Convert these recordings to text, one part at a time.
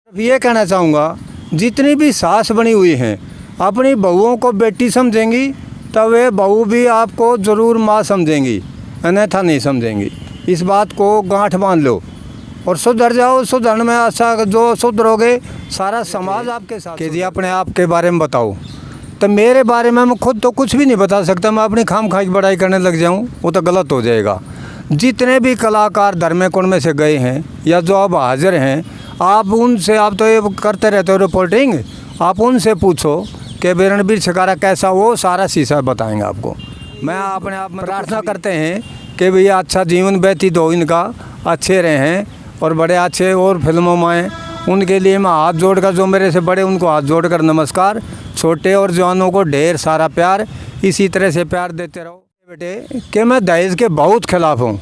ये कहना चाहूँगा, जितनी भी सास बनी हुई हैं अपनी बहुओं को बेटी समझेंगी तब वे बहू भी आपको ज़रूर माँ समझेंगी, अन्यथा नहीं समझेंगी। इस बात को गांठ बांध लो और सुधर जाओ। सुधरने में अच्छा जो सुधरोगे सारा समाज आपके साथ। कि जी अपने आप के बारे में बताओ, तो मेरे बारे में मैं खुद तो कुछ भी नहीं बता सकता। मैं अपनी खामखा की बड़ाई करने लग जाऊँ वो तो गलत हो जाएगा। जितने भी कलाकार धर्मेकुंड में से गए हैं या जो अब हाजिर हैं, आप उनसे, आप तो ये करते रहते हो रिपोर्टिंग, आप उनसे पूछो कि रणबीर छिकारा कैसा, हो सारा शीशा बताएंगे आपको। मैं अपने आप में प्रार्थना करते हैं कि भैया अच्छा जीवन व्यतीत हो इनका, अच्छे रहें और बड़े अच्छे और फिल्मों में आएँ। उनके लिए मैं हाथ जोड़कर, जो मेरे से बड़े उनको हाथ जोड़कर नमस्कार। छोटे और जवानों को ढेर सारा प्यार, इसी तरह से प्यार देते रहो बेटे। कि मैं दहेज के बहुत खिलाफ़ हूँ।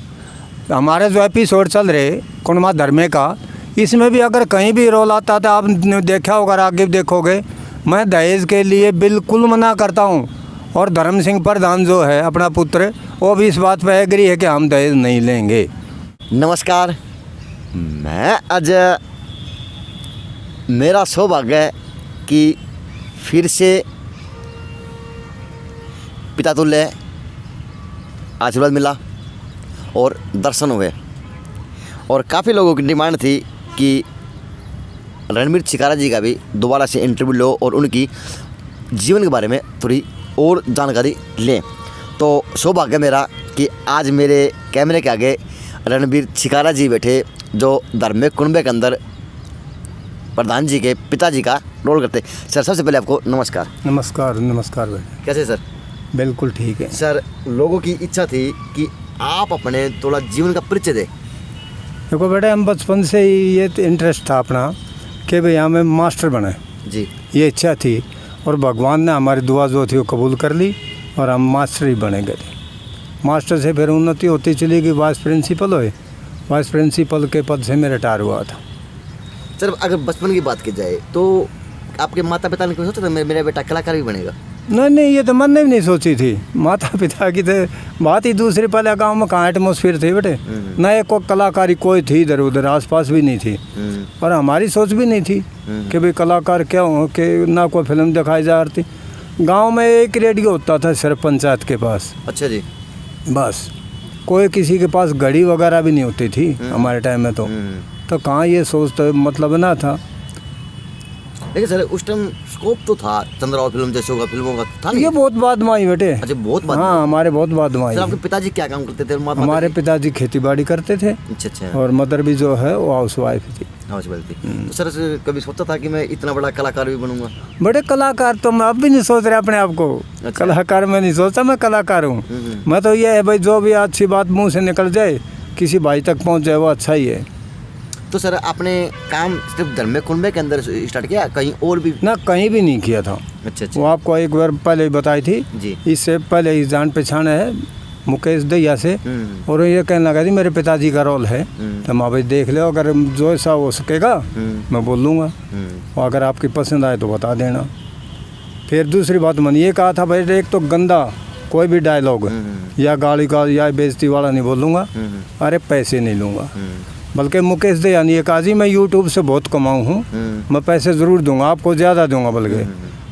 हमारे जो एपिसोड चल रहे कुंडमा धर्मे का, इसमें भी अगर कहीं भी रोल आता था, आपने देखा होगा, आगे देखोगे, मैं दहेज के लिए बिल्कुल मना करता हूँ। और धर्म सिंह प्रधान जो है अपना पुत्र, वो भी इस बात पर एग्री है कि हम दहेज नहीं लेंगे। नमस्कार, मैं आज मेरा सौभाग्य है कि फिर से पिता तुल्य आशीर्वाद मिला और दर्शन हुए। और काफ़ी लोगों की डिमांड थी कि रणबीर छिकारा जी का भी दोबारा से इंटरव्यू लो और उनकी जीवन के बारे में थोड़ी और जानकारी लें। तो सौभाग्य मेरा कि आज मेरे कैमरे के आगे रणबीर छिकारा जी बैठे, जो धर्मेकुंड के अंदर प्रधान जी के पिताजी का रोल करते। सर, सबसे पहले आपको नमस्कार। नमस्कार। नमस्कार बेटे। कैसे सर? बिल्कुल ठीक है सर। लोगों की इच्छा थी कि आप अपने थोड़ा जीवन का परिचय दें। देखो बेटे, हम बचपन से ही ये इंटरेस्ट था अपना कि भाई हमें मास्टर बने जी, ये इच्छा थी। और भगवान ने हमारी दुआ जो थी वो कबूल कर ली और हम मास्टर ही बने गए थे। मास्टर से फिर उन्नति होती चली गई, वाइस प्रिंसिपल हुए। वाइस प्रिंसिपल के पद से मैं रिटायर हुआ था। सर अगर बचपन की बात की जाए तो आपके माता पिता ने क्यों सोचा था मेरा बेटा कलाकार भी बनेगा? नहीं, ये तो मन ने भी नहीं सोची थी। माता पिता की तो बात ही दूसरी। पहले गांव में कहाँ एटमोसफियर थे बेटे, न एक को कलाकारी कोई थी, इधर उधर आसपास भी नहीं थी। और हमारी सोच भी नहीं थी कि भाई कलाकार क्या हो, कि ना कोई फिल्म दिखाई जा रही थी। गांव में एक रेडियो होता था सिर्फ पंचायत के पास। अच्छा जी। बस कोई किसी के पास घड़ी वगैरह भी नहीं होती थी हमारे टाइम में। तो कहाँ ये सोच तो मतलब ना था। लेकिन सर उस टाइम स्कोप तो था, चंद्रावत फिल्म जैसे होगा, फिल्मों का था नहीं? ये बहुत बाद में आई बेटे। अच्छा, बहुत बाद? हाँ, हमारे बहुत बाद में आई। सर आपके पिताजी क्या काम करते थे? हमारे पिताजी खेती बाड़ी करते थे। अच्छा। और मदर भी जो है वो हाउस वाइफ थी। तो सर कभी सोचा था कि मैं इतना बड़ा कलाकार भी बनूंगा? बड़े कलाकार तो मैं अब भी नहीं सोच रहे अपने आप को। अच्छा। कलाकार मैं नहीं सोचता मैं कलाकार हूँ। मैं तो ये है भाई, जो भी अच्छी बात मुँह से निकल जाए, किसी भाई तक पहुँच जाए, वो अच्छा ही है। तो सर आपने काम सिर्फ धर्मेकुंड के अंदर स्टार्ट किया, कहीं और भी? ना, कहीं भी नहीं किया था। अच्छा। वो आपको एक बार पहले ही बताई थी जी। इससे पहले ही जान पहचान है मुकेश दैया से, और ये कहने लगा थी मेरे पिताजी का रोल है, तो माँ भाई देख लो, अगर जो ऐसा हो सकेगा मैं बोल लूँगा, और अगर आपकी पसंद आए तो बता देना। फिर दूसरी बात मैंने ये कहा था भाई, एक तो गंदा कोई भी डायलॉग या गाली का या बेइज्जती वाला नहीं बोलूँगा, अरे पैसे नहीं लूँगा। बल्कि मुकेश दे यानी एक आजी, मैं यूट्यूब से बहुत कमाऊँ हूँ, मैं पैसे ज़रूर दूंगा, आपको ज़्यादा दूंगा। बल्कि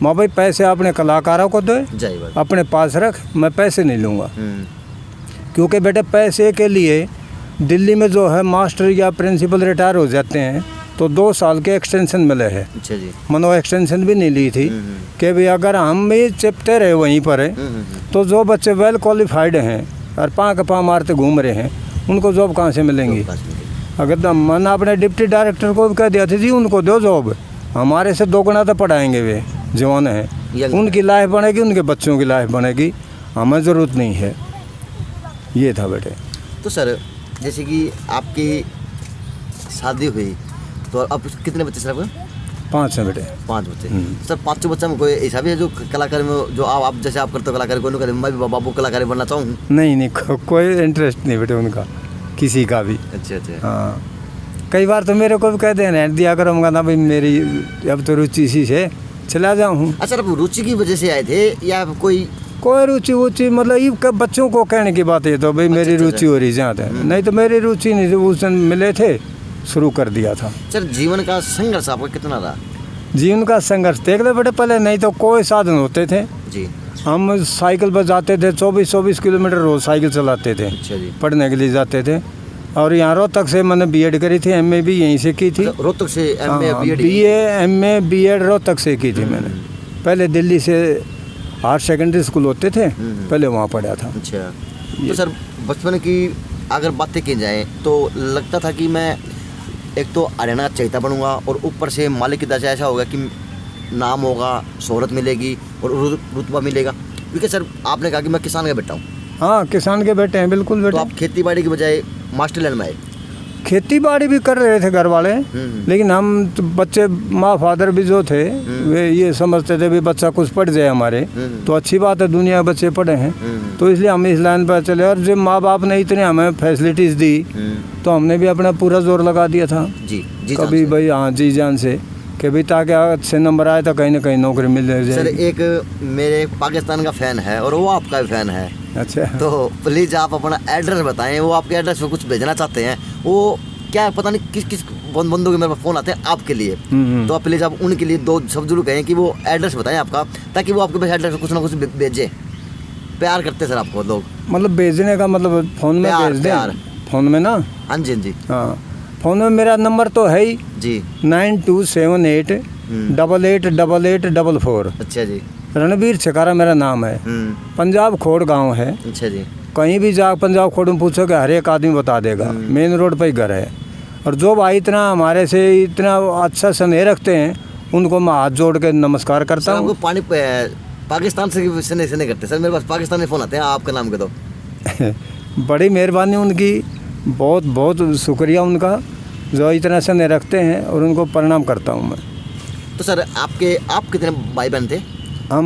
माँ भाई पैसे अपने कलाकारों को दे, अपने पास रख, मैं पैसे नहीं लूँगा। क्योंकि बेटे पैसे के लिए दिल्ली में जो है मास्टर या प्रिंसिपल रिटायर हो जाते हैं तो 2 साल के एक्सटेंशन मिले हैं। अच्छा जी। मनो एक्सटेंशन भी नहीं ली थी कि भाई अगर हम भी चिपते रहे वहीं पर है तो जो बच्चे वेल क्वालिफाइड हैं और पाँव के पाँव मारते घूम रहे हैं, उनको जॉब कहाँ से मिलेंगी? अगर मैंने अपने डिप्टी डायरेक्टर को भी कह दिया था जी, उनको दो जॉब, हमारे से 2 गुना तो पढ़ाएंगे, वे जवान हैं, उनकी लाइफ बनेगी, उनके बच्चों की लाइफ बनेगी, हमें ज़रूरत नहीं है। ये था बेटे। तो सर जैसे कि आपकी शादी हुई तो अब कितने बच्चे सर आपके? 5 हैं बेटे। 5 बच्चे। सर 5 बच्चा में कोई ऐसा भी है जो कलाकार में, जो आप जैसे आप करते हो कलाकारी, कोई कहते मैं भी बाबू कलाकारी बनना चाहूँ? नहीं, कोई इंटरेस्ट नहीं बेटे उनका, किसी का भी। अच्छा। हाँ, कई बार तो मेरे को भी कहते हैं रहने दिया करो, ना भाई मेरी अब तो रुचि इसी से चला जाऊँ। अच्छा, आप रुचि की वजह से आए थे या कोई रुचि मतलब ये बच्चों को कहने की बात है तो भाई मेरी रुचि हो रही जहाँ तक, नहीं तो मेरी रुचि नहीं। उस दिन मिले थे शुरू कर दिया था। सर जीवन का संघर्ष आपका कितना रहा? जीवन का संघर्ष देख ले बेटे, पहले नहीं तो कोई साधन होते थे जी। हम साइकिल पर जाते थे, 24-24 किलोमीटर रोज साइकिल चलाते थे। अच्छा जी। पढ़ने के लिए जाते थे। और यहाँ रोहतक से मैंने बीएड करी थी, एमए भी यहीं से की थी। रोहतक से MA BEd? BA MA BEd Rohtak से की थी मैंने। पहले दिल्ली से हायर सेकेंडरी स्कूल होते थे, पहले वहाँ पढ़ा था। अच्छा। तो सर बचपन की अगर बातें की जाए तो लगता था कि मैं एक तो हरियाणा का चहेता बनूंगा और ऊपर से मालिक की दशा ऐसा होगा कि नाम होगा, शोहरत मिलेगी और रुतबा मिलेगा। क्योंकि सर आपने कहा कि मैं किसान का बेटा हूँ। हाँ, किसान के बेटे हैं, बिल्कुल बेटे। तो आप खेती बाड़ी की बजाय मास्टर लाइन में आए? खेती बाड़ी भी कर रहे थे घर वाले, लेकिन हम तो बच्चे, माँ फादर भी जो थे वे ये समझते थे भी बच्चा कुछ पढ़ जाए हमारे, तो अच्छी बात है, दुनिया के बच्चे पढ़े हैं, तो इसलिए हम इस लाइन पर चले। और जब माँ बाप ने इतने हमें फैसिलिटीज़ दी तो हमने भी अपना पूरा जोर लगा दिया था। जी कभी भाई, हाँ जी जान से, कि भाई ताकि अच्छे नंबर आए तो कहीं ना कहीं नौकरी मिल जाए। सर एक मेरे पाकिस्तान का फ़ैन है और वो आपका भी फ़ैन है। अच्छा, तो प्लीज़ आप अपना एड्रेस बताएं। वो आपके एड्रेस पे कुछ भेजना चाहते हैं, वो क्या पता नहीं किस किस बंदों के मेरे पास फ़ोन आते हैं आपके लिए। तो आप प्लीज़ आप उनके लिए 2 शब्द जरूर कहें कि वो एड्रेस बताएं आपका, ताकि वो आपके पास एड्रेस पे कुछ ना कुछ भेजें। प्यार करते हैं सर आपको लोग। मतलब भेजने का मतलब फ़ोन में भेज दें? फ़ोन में ना? हाँ जी, हाँ जी। हाँ, फ़ोन में मेरा नंबर तो है ही जी, 9278 888844। अच्छा जी। रणबीर छिकारा मेरा नाम है। पंजाब खोड़ गांव है। अच्छा जी। कहीं भी जा पंजाब खोड़ में पूछोगे हर एक आदमी बता देगा, मेन रोड पर ही घर है। और जो भाई इतना हमारे से इतना अच्छा स्नेह रखते हैं, उनको मैं हाथ जोड़ के नमस्कार करता हूँ। पानी पाकिस्तान से स्नेह करते सर, मेरे पास पाकिस्तान में फ़ोन आते हैं आपका नाम के। तो बड़ी मेहरबानी उनकी, बहुत बहुत शुक्रिया उनका जो इतना स्नेह रखते हैं, और उनको प्रणाम करता हूँ मैं। तो सर आप कितने भाई बहन थे? हम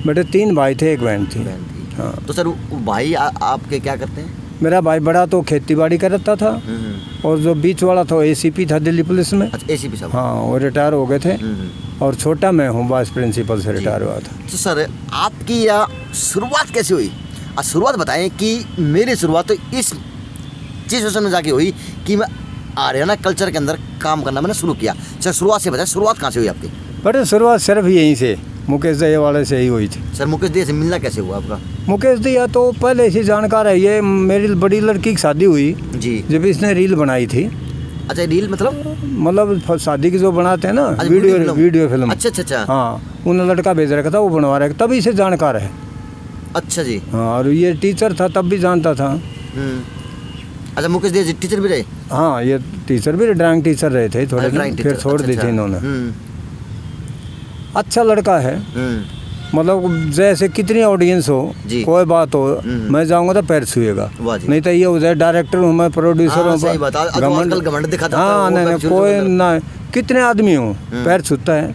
बेटे 3 भाई थे, 1 बहन थी। हाँ। तो सर भाई आपके क्या करते हैं? मेरा भाई बड़ा तो खेती बाड़ी करता था, और जो बीच वाला था एसीपी था दिल्ली पुलिस में। अच्छा, एसीपी साहब। हाँ, वो रिटायर हो गए थे। और छोटा मैं हूँ, वाइस प्रिंसिपल से रिटायर हुआ था। तो सर आपकी यह शुरुआत कैसे हुई? शुरुआत बताएं कि मेरी शुरुआत तो इस सिचुएशन में जाके हुई कि मैं हरियाणा कल्चर के अंदर काम करना मैंने शुरू किया। सर शुरुआत से बताएं, शुरुआत कहाँ से हुई आपकी? बट शुरुआत सिर्फ यहीं से, मुकेश दहिया वाले से ही हुई थी। सर मुकेश दहिया से मिलना कैसे हुआ आपका? मुकेश दहिया तो पहले से जानकार है। ये मेरी बड़ी लड़की की शादी हुई जी, जब इसने रील बनाई थी। अच्छा, रील मतलब शादी की जो बनाते हैं ना, वीडियो फिल्म। अच्छा अच्छा अच्छा। हाँ, उन्हें लड़का भेज रखा था, वो बनवा रहा है, तभी से जानकार है। अच्छा जी। हाँ, और ये टीचर था तब भी जानता था। अच्छा, मुकेश दहिया टीचर भी रहे? हाँ, ये टीचर भी, ड्राइंग टीचर रहे थे थोड़े दिन, फिर छोड़ दी थी इन्होंने। अच्छा लड़का है, मतलब जैसे कितनी ऑडियंस हो, कोई बात हो, मैं जाऊंगा तो पैर छुएगा, नहीं तो ये हो जाए डायरेक्टर हूँ मैं, प्रोड्यूसर हूँ, घमंड दिखाता है। हाँ, नहीं कोई ना, कितने आदमी हो पैर छूता है।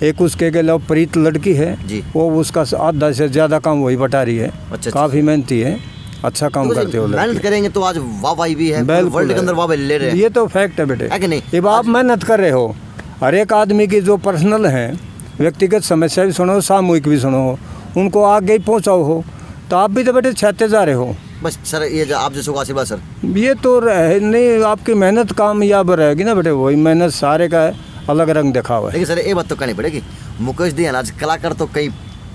एक उसके लव प्रीत लड़की है, वो उसका आधा से ज़्यादा काम वही बता रही है। काफ़ी मेहनती है, अच्छा काम करते हो। मेहनत करेंगे तो आज वाहवाही भी है, वर्ल्ड के अंदर वाहवाही ले रहे हैं। ये तो फैक्ट है बेटे, है कि नहीं? अब आप मेहनत कर रहे हो, हर एक आदमी की जो पर्सनल है, व्यक्तिगत समस्या भी सुनो, सामूहिक भी सुनो, उनको आगे ही पहुँचाओ हो, तो आप भी तो बेटे छाते जा रहे हो। बस सर ये आप जैसे को आशीर्वाद सर, ये तो नहीं, आपकी मेहनत कामयाब रहेगी ना बेटे, वही मेहनत सारे का अलग रंग देखा हुआ है। लेकिन सर ये बात तो कहनी पड़ेगी, मुकेश दहिया आज कलाकार तो कई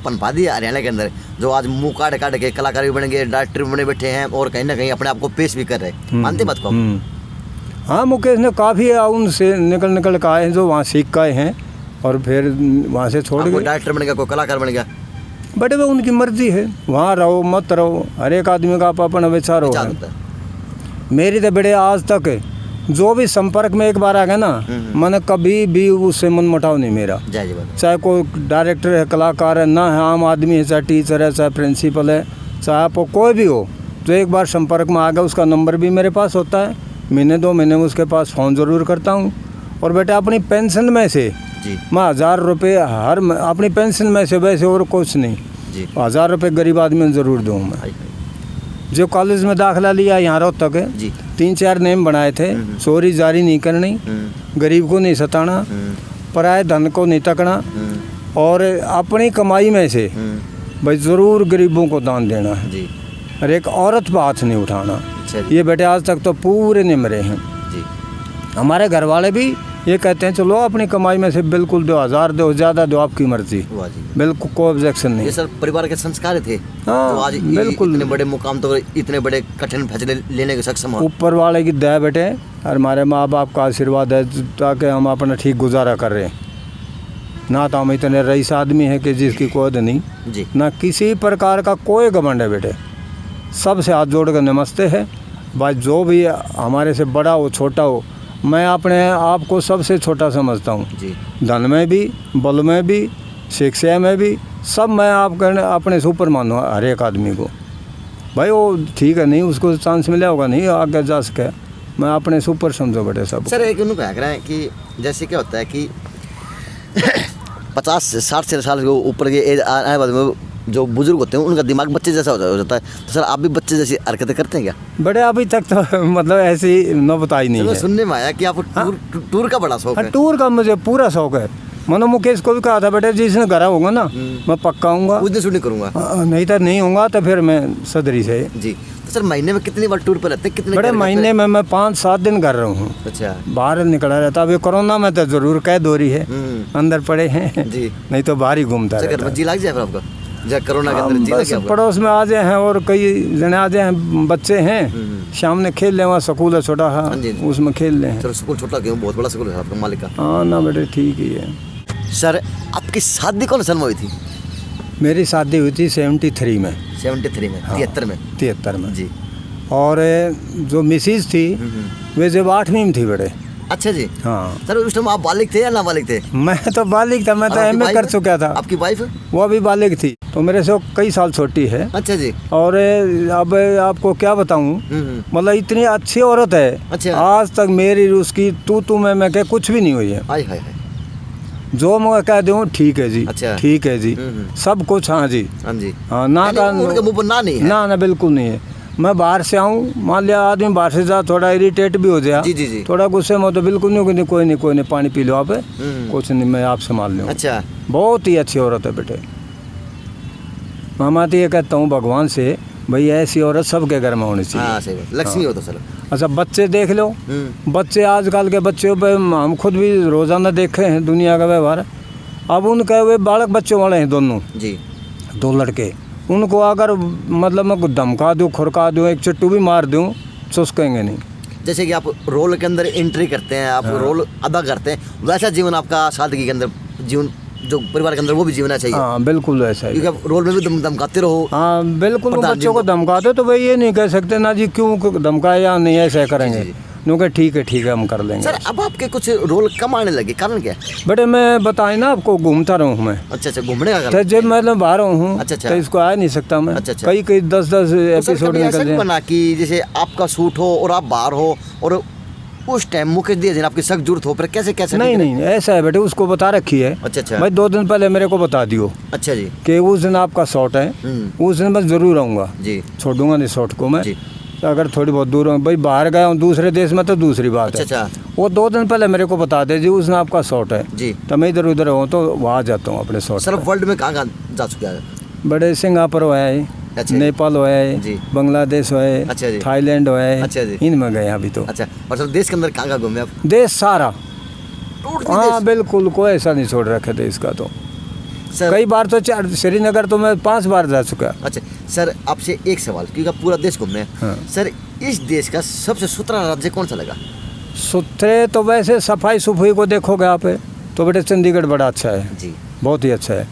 पनपा दिया हरियाणा के अंदर, जो आज मुँह काट काट के कलाकार भी बन गए, डायरेक्टर बने बैठे हैं, और कहीं ना कहीं अपने आप को पेश भी कर रहे हैं। मानते बात को? हाँ, मुकेश ने काफ़ी उनसे निकल कर आए हैं, जो वहाँ सीख गए हैं, और फिर वहाँ से छोड़ गए। डायरेक्टर बन गया, कोई कलाकार बन गया, बटे वो उनकी मर्जी है, वहाँ रहो मत रहो, हर एक आदमी का अपना विचार होता है। मेरी तो बेटे आज तक जो भी संपर्क में एक बार आ गया ना, मैंने कभी भी उससे मन मुटाव नहीं मेरा। चाहे कोई डायरेक्टर है, कलाकार है, ना है आम आदमी है, चाहे टीचर है, चाहे प्रिंसिपल है, चाहे आप कोई भी हो, जो एक बार संपर्क में आ गया, उसका नंबर भी मेरे पास होता है। महीने 2 महीने में उसके पास फ़ोन ज़रूर करता हूँ। और बेटा अपनी पेंशन में से मैं 1000 रुपये हर अपनी पेंशन में से, वैसे और कुछ नहीं, 1000 रुपये गरीब आदमी में ज़रूर दूँ मैं। जो कॉलेज में दाखिला लिया यहाँ रोहतक है, 3-4 नेम बनाए थे, चोरी जारी नहीं करनी, गरीब को नहीं सताना, पराये धन को नहीं तकना, और अपनी कमाई में से भाई ज़रूर गरीबों को दान देना है, और एक औरत पर हाथ नहीं उठाना। ये बेटे आज तक तो पूरे निमरे हैं। हमारे घर वाले भी ये कहते हैं चलो अपनी कमाई में से बिल्कुल 2000 दो, ज़्यादा दो, आपकी मर्जी, बिल्कुल कोई ऑब्जेक्शन नहीं। ये सर परिवार के संस्कार थे हाँ, तो आज बिल्कुल इतने बड़े मुकाम तो इतने बड़े कठिन फैसले लेने के सक्षम हो। ऊपर वाले की दया बेटे और हमारे माँ बाप का आशीर्वाद है ताकि हम अपना ठीक गुजारा कर रहे हैं। ना तो हम इतने रईस आदमी हैं कि जिसकी कोई नहीं जी, ना किसी प्रकार का कोई घमंड है बेटे। सबसे हाथ जोड़ कर नमस्ते है भाई, जो भी हमारे से बड़ा हो छोटा हो, मैं अपने आप को सबसे छोटा समझता हूँ जी, धन में भी, बल में भी, शिक्षा में भी, सब मैं आप अपने से ऊपर मानूँ हर एक आदमी को। भाई वो ठीक है, नहीं उसको चांस मिला होगा, नहीं आगे जा सके, मैं अपने से ऊपर समझो बेटे सब। सर एक उन्होंने कह रहे हैं कि जैसे क्या होता है कि 50 से 60 साल के ऊपर के एज आने बाद में जो बुजुर्ग होते हैं उनका दिमाग बच्चे जैसा हो जाता है, तो सर आप भी बच्चे जैसी हरकतें करते हैं क्या? बड़े अभी तक तो मतलब ऐसी नौबत आई नहीं है। सुनने में आया कि आप टूर का बड़ा शौक है। टूर का मुझे पूरा शौक है। मैंने मुकेश को भी कहा था बेटे जिसने घर होगा ना मैं पक्का आऊँगा, उस दिन शूटिंग करूँगा, नहीं तो नहीं होगा तो फिर मैं सदरी से। जी, तो सर महीने में कितनी बार टूर पर रहते हैं? कितने बड़े महीने में मैं 5-7 दिन कर रहा हूँ। अच्छा, बाहर निकला रहता। अभी कोरोना में तो जरूर कैद हो रही है, अंदर पड़े हैं जी, नहीं तो बाहर ही घूमता रहता। जी लग जाए फिर आपका जब कोरोना के अंदर जी लग गया? पड़ोस में आ जाए हैं और कई जने आ जाए हैं, बच्चे हैं सामने खेल ले, वहाँ स्कूल है छोटा है उसमें खेल ले। चलो स्कूल छोटा क्यों, बहुत बड़ा स्कूल है आपका मालिक का। हाँ ना बेटे ठीक ही है। सर आपकी शादी कौन सन में हुई थी? मेरी शादी हुई थी 73 में। 73 में? 73 में? 73 में जी। और जो मिसिज थी वे जब 8वीं में थी बेटे। अच्छा जी। हाँ सर उस टाइम आप बालिग थे या नाबालिग थे? मैं तो बालिग था, मैं तो एमए कर चुका था। आपकी वाइफ? वो भी बालिग थी, तो मेरे से कई साल छोटी है। अच्छा जी। और अब आपको क्या बताऊं, मतलब इतनी अच्छी औरत है। अच्छा। आज तक मेरी उसकी तू मैं कह कुछ भी नहीं हुई है। हाय हाय हाय। जो मैं कह दूँ ठीक है जी। अच्छा। ठीक है जी, सब कुछ हाँ जी। हाँ जी। हाँ ना का उनके मुंह पर ना नहीं है? ना बिल्कुल नहीं है। मैं बाहर से आऊँ, मान लिया आदमी बाहर से जा थोड़ा इरिटेट भी हो जाए, जी जी जी, थोड़ा गुस्से में, तो बिल्कुल नहीं, कोई नहीं पानी पी लो आप, कुछ नहीं मैं आप संभाल लूँ। अच्छा। बहुत ही अच्छी औरत है बेटे। मैं तो ये कहता हूँ भगवान से भाई ऐसी औरत सबके घर में होनी चाहिए। हाँ सही बात, लक्ष्मी हो तो सर। अच्छा बच्चे देख लो, बच्चे आजकल के बच्चों पे हम खुद भी रोज़ाना देखे हैं दुनिया का व्यवहार। अब उनके वे बालक बच्चों वाले हैं दोनों जी, 2 लड़के, उनको अगर मतलब मैं धमका दूँ, खुरका दूँ, एक चट्टू भी मार दूँ, चुस्केंगे नहीं। जैसे कि आप रोल के अंदर एंट्री करते हैं, आप रोल अदा करते हैं, वैसा जीवन आपका सादगी के अंदर जीवन जो परिवार के अंदर वो भी जीवना चाहिए। हाँ बिल्कुल वैसा ही, क्योंकि आप रोल में भी धमकाते रहो। हाँ बिल्कुल, बच्चों को धमकाते तो भाई ये नहीं कह सकते ना जी क्यों धमकाए या नहीं ऐसा करेंगे, क्योंकि ठीक है हम कर लेंगे। सर अब आपके कुछ रोल कम आने लगे, कारण क्या? बेटे मैं बताए ना आपको, घूमता रहूँ मैं। अच्छा, घूमने का तो जब मतलब बाहर हूँ अच्छा, तो इसको आ नहीं सकता मैं। अच्छा। कई 10 एपिसोड निकल जाए। बना कि जैसे आपका शूट हो और आप बाहर हो और उस टाइम मुकेश दिया जन आपकी सख्त जरूरत हो, पर कैसे? नहीं ऐसा है बेटे, उसको बता रखी है। अच्छा। भाई 2 दिन पहले मेरे को बता दियो। अच्छा जी, कि उस दिन आपका शॉट है, उस दिन मैं जरूर आऊँगा जी, छोड़ूंगा नहीं शॉट को मैं। अगर थोड़ी बहुत दूर भाई बाहर गया हूँ दूसरे देश में तो दूसरी बात है। अच्छा। वो 2 दिन पहले मेरे को बता दे जी उस दिन आपका शॉट है जी, तो मैं इधर उधर हूँ तो वहाँ जाता हूँ अपने शॉट। सर वर्ल्ड में कहाँ जा चुके हैं? बड़े सिंगापुर हुआ है, नेपाल हुआ है, बांग्लादेश हुआ है, थाईलैंड हुआ है, इनमें गए अभी तो। अच्छा, और सर देश के अंदर कहाँ घूमे आप? देश सारा, हाँ बिल्कुल, कोई ऐसा नहीं छोड़ रखे थे इसका तो। कई बार तो श्रीनगर तो मैं 5 बार जा चुका। अच्छा सर, आपसे एक सवाल, क्योंकि आप पूरा देश घूमे हैं। हाँ। सर इस देश का सबसे सुथरा राज्य कौन सा लगा? सुथरे तो वैसे सफाई सुफाई को देखोगे आप तो बेटे चंडीगढ़ बड़ा अच्छा है जी, बहुत ही अच्छा है।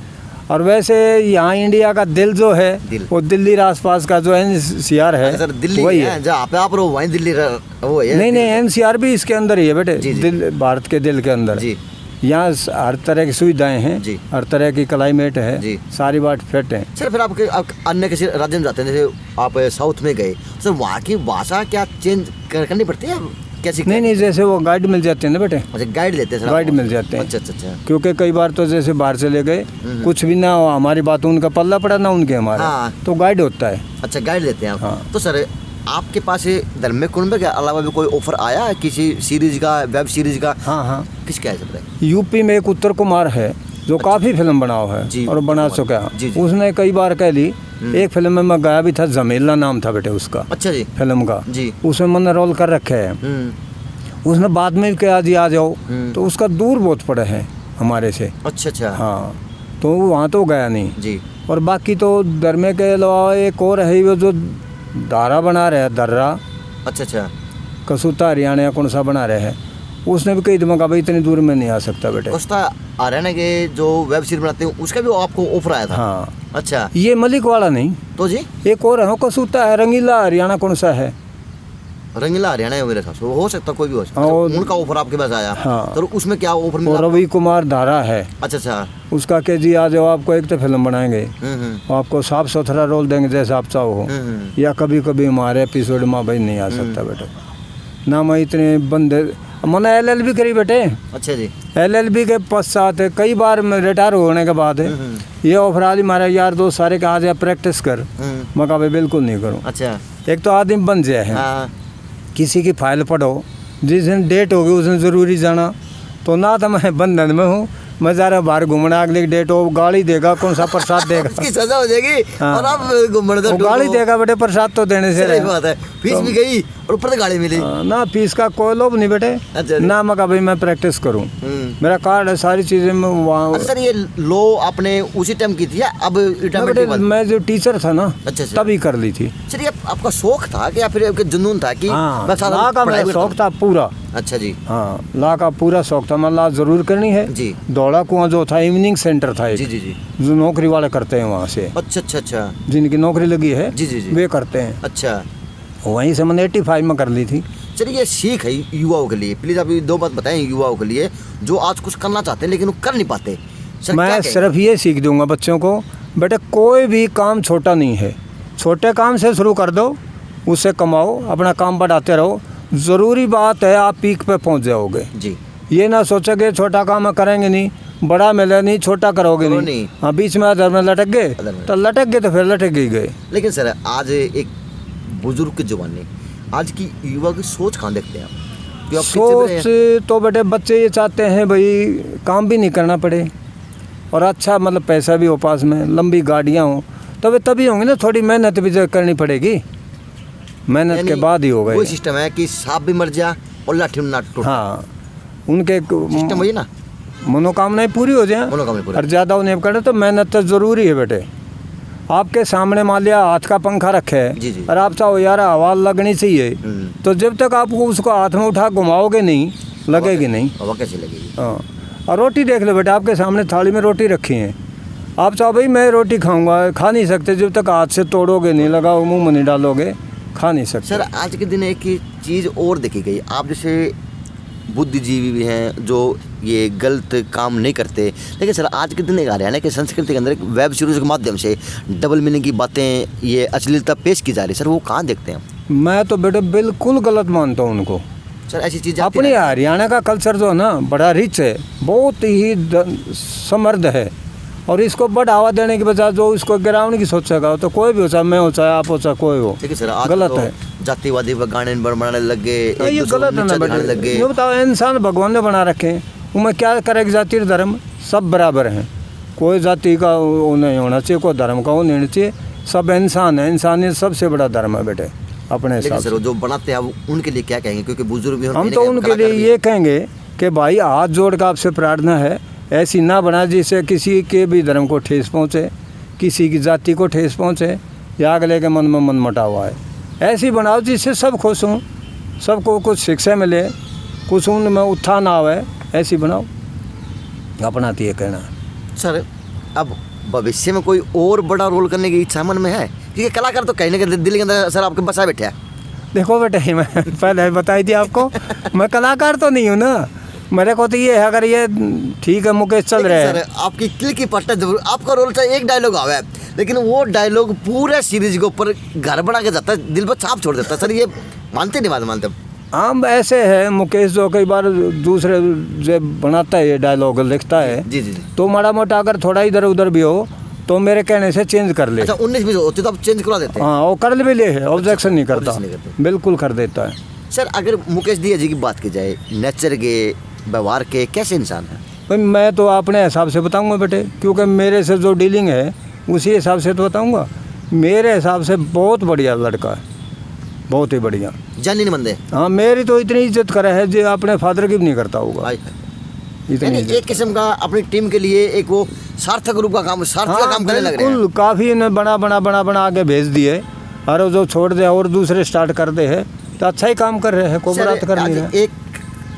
और वैसे यहाँ इंडिया का दिल जो है वो दिल्ली आसपास का जो NCR है, सर दिल्ली वही है जहाँ पे आप रहो, वहीं दिल्ली वो है। नहीं NCR भी इसके अंदर ही है बेटे, दिल भारत के दिल के अंदर। यहाँ हर तरह की सुविधाएं हैं, हर तरह की क्लाइमेट है, सारी बात फिट है। सर फिर आप अन्य किसी राज्य में जाते हैं, जैसे आप साउथ में गए, सर वहाँ की भाषा क्या चेंज करनी पड़ती है कैसी? नहीं जैसे वो गाइड मिल जाते हैं ना बेटे। अच्छा, गाइड लेते हैं? गाइड मिल जाते हैं। अच्छा। क्योंकि कई बार तो जैसे बाहर से ले गए, कुछ भी ना हमारी बात उनका पल्ला पड़ा ना उनके हमारा, तो गाइड होता है। अच्छा, गाइड लेते हैं आप। तो सर आपके पास धर्म कुंभ के अलावा भी कोई ऑफर आया है किसी सीरीज का, वेब सीरीज का? हाँ किसका है सर? यूपी में एक उत्तर कुमार है जो काफ़ी फिल्म बनाओ है और बना चुका है। उसने कई बार कह ली, एक फिल्म में मैं गया भी था, जमेला नाम था बेटे उसका। अच्छा जी, फिल्म का जी, उसमें मैंने रोल कर रखे है। उसने बाद में भी कहा जी आ जाओ, तो उसका दूर बहुत पड़ा है हमारे से। अच्छा। हाँ, तो वहाँ तो गया नहीं जी। और बाकी तो दरमे के अलावा एक और है वो जो दारा बना रहे हैं, दर्रा। अच्छा। कसूता हरियाणा या कौन सा बना रहे हैं, उसने भी कई दिनों का भाई इतनी दूर में नहीं आ सकता बेटे। उसका हरियाणा के जो वेब सीरीज बनाते हैं उसका भी आपको ऑफर आया था? हाँ। अच्छा, ये मलिक वाला नहीं तो जी एक और है, कसूता है, रंगीला हरियाणा कौन सा है, रंगीला हरियाणा है मेरे हिसाब से, हो सकता कोई भी हो सकता। और उनका ऑफर आपके पास आया? हाँ। तो उसमें क्या ऑफर और मिला? रवि कुमार धारा है। अच्छा। उसका के जी आ जाओ, आपको एक तो फिल्म बनाएंगे, आपको साफ सुथरा रोल देंगे जैसा आप चाहो, या कभी कभी हमारे एपिसोड में भाई नहीं आ सकता बेटे ना। मैं इतने बंदे मैंने LLB करी बेटे। अच्छा जी। LLB के पश्चात कई बार मैं रिटायर होने के बाद ये ऑफर आदि हमारे यार दोस्त सारे के आ जाए प्रैक्टिस कर, मैं कहा भाई बिल्कुल नहीं करूँ। अच्छा। एक तो आदमी बन जाए है, किसी की फाइल पढ़ो, जिस दिन डेट होगी उस दिन ज़रूरी जाना, तो ना तो मैं बंधन में हूँ, मैं जा रहा बाहर घूमना, अगली डेट हो गाड़ी देगा, कौन सा प्रसाद देगा उसकी सजा हो जाएगी। हाँ। और आप घूमने का गाड़ी देगा बेटे, प्रसाद तो देने से सही बात है। फीस भी गई और ऊपर से गाड़ी मिली। ना फीस का कोई लोभ नहीं बेटे। अच्छा। ना मैं कहा भाई मैं प्रैक्टिस करूँ, मेरा कार्ड है, सारी चीज़ें मैं वहाँ। सर ये लो आपने उसी टाइम की थी या अब रिटायरमेंट के बाद? मैं जो टीचर था ना, अच्छा। तभी कर ली थी। सर ये आपका शौक था कि या फिर आपका जुनून था कि हाँ, ला का मेरा शौक था पूरा। अच्छा जी। हाँ, ला का पूरा शौक था, मैं ला जरूर करनी है जी। दौड़ा कुआं जो था इवनिंग सेंटर था एक, जी। जो नौकरी वाले करते हैं वहाँ से, अच्छा। जिनकी नौकरी लगी है जी। वे करते हैं। अच्छा, वहीं से मैंने 85 में कर ली थी। चलिए ये सीख है युवाओं के लिए, प्लीज आप ये 2 बात बताएं युवाओं के लिए जो आज कुछ करना चाहते हैं लेकिन वो कर नहीं पाते। सर मैं सिर्फ ये सीख दूंगा बच्चों को, बेटे कोई भी काम छोटा नहीं है, छोटे काम से शुरू कर दो, उससे कमाओ, अपना काम बढ़ाते रहो, ज़रूरी बात है आप पीक पे पहुंच जाओगे जी। ये ना सोचोगे छोटा काम करेंगे नहीं, बड़ा मिले नहीं, छोटा करोगे नहीं। हाँ, बीच में अदर में लटक गए तो लटक गए, तो फिर लटक ही गए। लेकिन सर आज एक बुजुर्ग के जवानी, आज की युवा की सोच कहाँ देखते हैं आप? सोच तो बेटे बच्चे ये चाहते हैं भाई काम भी नहीं करना पड़े और अच्छा मतलब पैसा भी हो पास में, लंबी गाड़ियाँ हों, तभी होंगी ना, थोड़ी मेहनत भी करनी पड़ेगी, मेहनत के बाद ही होगा। वो सिस्टम है कि सांप भी मर जा और लाठी ना टूटे। हाँ, उनके सिस्टम वही ना, मनोकामनाएं पूरी हो जाए और ज़्यादा उन्हें करे तो मेहनत तो ज़रूरी है बेटे। आपके सामने मान लिया हाथ का पंखा रखे है और आप चाहो यार हवा लगनी चाहिए, तो जब तक आप उसको हाथ में उठा घुमाओगे नहीं, लगेगी नहीं, हवा कैसे लगेगी? हाँ। और रोटी देख लो बेटा, आपके सामने थाली में रोटी रखी है, आप चाहो भाई मैं रोटी खाऊंगा, खा नहीं सकते जब तक हाथ से तोड़ोगे नहीं, लगाओ मुंह में नहीं डालोगे, खा नहीं सकते। सर आज के दिन एक चीज़ और देखी गई, आप जैसे बुद्धिजीवी भी हैं जो ये गलत काम नहीं करते, लेकिन सर आज के दिन एक हरियाणा की संस्कृति के अंदर एक वेब सीरीज के माध्यम से डबल मीनिंग की बातें, ये अश्लीलता पेश की जा रही है, सर वो कहाँ देखते हैं? मैं तो बेटे बिल्कुल गलत मानता हूँ उनको। सर ऐसी चीज़ अपने हरियाणा का कल्चर जो है ना बड़ा रिच है, बहुत ही समृद्ध है, और इसको बढ़ावा देने के बजाय जो इसको गिरावने की सोचेगा, तो कोई भी हो चाहे मैं हो चाहे आप हो चाहे कोई हो, लेकिन सर आज गलत तो है। जातिवादी गाने बनाने लग गए, ये गलत है ना बेटे। ये बताओ इंसान भगवान ने बना रखे हैं, उनमें क्या करेगी जाति और धर्म, सब बराबर हैं, कोई जाति का वो नहीं होना चाहिए, कोई धर्म का वो नहीं होना चाहिए, सब इंसान है, इंसानियत सबसे बड़ा धर्म है बेटे अपने हिसाब से। जो बनाते हैं उनके लिए क्या कहेंगे, क्योंकि बुजुर्ग भी हम तो उनके लिए ये कहेंगे कि भाई हाथ जोड़ कर आपसे प्रार्थना है, ऐसी ना बना जिससे किसी के भी धर्म को ठेस पहुँचे, किसी की जाति को ठेस पहुँचे, या अगले के मन में मन मटावा है, ऐसी बनाओ जिससे सब खुश हों, सबको कुछ शिक्षा मिले, कुछ उनमें उत्थान आवे, ऐसी बनाओ, अपना तो ये कहना है। सर अब भविष्य में कोई और बड़ा रोल करने की इच्छा मन में है, क्योंकि कलाकार तो कहीं ना कहीं दिल के अंदर सर आपके बसा बैठे हैं। देखो बेटे मैं पहले बताई थी आपको, मैं कलाकार तो नहीं हूँ ना, मेरे को तो ये है अगर ये ठीक है मुकेश चल रहे हैं। सर आपकी किल की पट्टा जरूर, आपका रोल चाहे एक डायलॉग आवे, लेकिन वो डायलॉग पूरे सीरीज के ऊपर घर बना के जाता है, दिल पर छाप छोड़ देता है। सर ये मानते नहीं मानते? हम ऐसे है मुकेश जो कई बार दूसरे जो बनाता है ये डायलॉग लिखता है, जी, तो माड़ा मोटा अगर थोड़ा इधर उधर भी हो तो मेरे कहने से चेंज कर ले। अच्छा 19-20 होती तो आप चेंज करवा देते हैं? हाँ, वो कर भी ले है, ऑब्जेक्शन नहीं करता, बिल्कुल कर देता है। सर अगर मुकेश दिया जी की बात की जाए, नेचर के व्यवहार के कैसे इंसान है? भाई मैं तो अपने हिसाब से बताऊंगा बेटे, क्योंकि मेरे से जो डीलिंग है उसी हिसाब से तो बताऊंगा। मेरे हिसाब से बहुत बढ़िया लड़का है, बहुत ही बढ़िया। जानी नहीं बंदे। हाँ मेरी तो इतनी इज्जत करे है जो अपने फादर की भी नहीं करता होगा। यानी एक किस्म का अपनी टीम के लिए एक वो सार्थक रूप का काम, सार्थक का काम करने लग रहे हैं। काफ़ी ने बना आगे भेज दिए और जो छोड़ दे और दूसरे स्टार्ट कर दे है तो अच्छा ही काम कर रहे हैं, कोई बात कर नहीं है। एक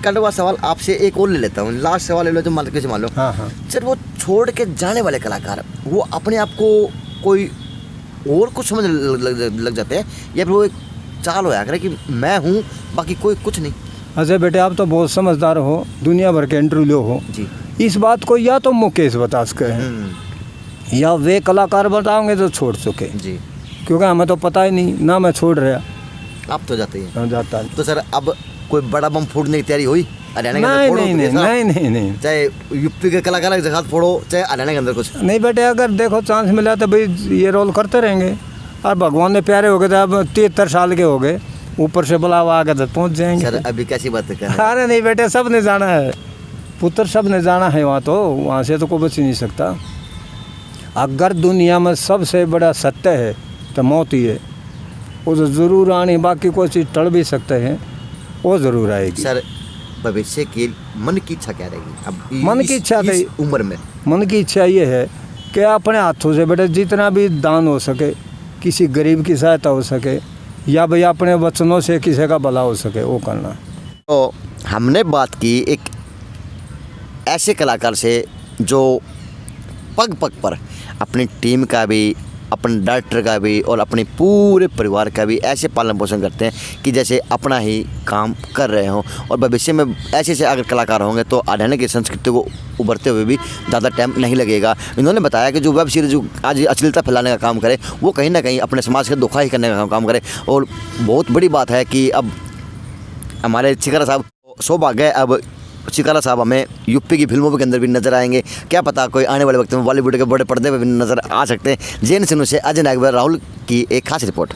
कड़वा सवाल आपसे एक और ले लेता हूँ, लास्ट सवाल ले लो जो मान लो। हाँ हाँ सर वो छोड़ के जाने वाले कलाकार वो अपने आप को कोई और कुछ समझ लग जाते हैं या फिर वो एक चाल होया करे कि मैं हूँ बाकी कोई कुछ नहीं? अच्छा बेटे आप तो बहुत समझदार हो, दुनिया भर के इंटरव्यू हो जी। इस बात को या तो मुकेश बता सके हैं या वे कलाकार बताओगे जो छोड़ चुके जी, क्योंकि हमें तो पता ही नहीं ना, मैं छोड़ रहा। आप तो जाते हैं जाता है। तो सर अब कोई बड़ा बम फूटने की तैयारी हुई हरियाणा के अंदर? नहीं चाहे यूपी के कलाकार के साथ फोड़ो चाहे हरियाणा के अंदर कुछ नहीं बेटे, अगर देखो चांस मिला तो भाई ये रोल करते रहेंगे। और भगवान ने प्यारे हो गए थे, अब 73 साल के हो गए, ऊपर से बुलावा आगे तक पहुँच जाएंगे। सर अभी कैसी बात कर रहे हैं? अरे नहीं बेटे, सब ने जाना है, पुत्र सब ने जाना है वहाँ, तो वहाँ से तो कोई बच ही नहीं सकता। अगर दुनिया में सबसे बड़ा सत्य है तो मौत ही है, वो तो ज़रूर आनी, बाकी कोई चीज़ टल भी सकते हैं, वो ज़रूर आएगी। सर भविष्य के मन की इच्छा क्या रहेगी अब? मन की इच्छा इस उम्र में मन की इच्छा ये है कि अपने हाथों से बेटे जितना भी दान हो सके, किसी गरीब की सहायता हो सके या भाई अपने वचनों से किसी का भला हो सके, वो करना। तो हमने बात की एक ऐसे कलाकार से जो पग पग पर अपनी टीम का भी, अपने डायरेक्टर का भी और अपने पूरे परिवार का भी ऐसे पालन पोषण करते हैं कि जैसे अपना ही काम कर रहे हों। और भविष्य में ऐसे से अगर कलाकार होंगे तो हरियाणा की संस्कृति को उभरते हुए भी ज़्यादा टाइम नहीं लगेगा। इन्होंने बताया कि जो वेब सीरीज जो आज अश्लीलता फैलाने का काम करे वो कहीं ना कहीं अपने समाज के धोखा ही करने का काम करे। और बहुत बड़ी बात है कि अब हमारे चिकारा साहब सौभाग्य है, अब चिकारा साहब हमें यूपी की फिल्मों के अंदर भी नजर आएंगे। क्या पता कोई आने वाले वक्त में बॉलीवुड के बड़े पर्दे पर भी नजर आ सकते हैं। जैन सिन्नू से अजय नागवर, राहुल की एक खास रिपोर्ट।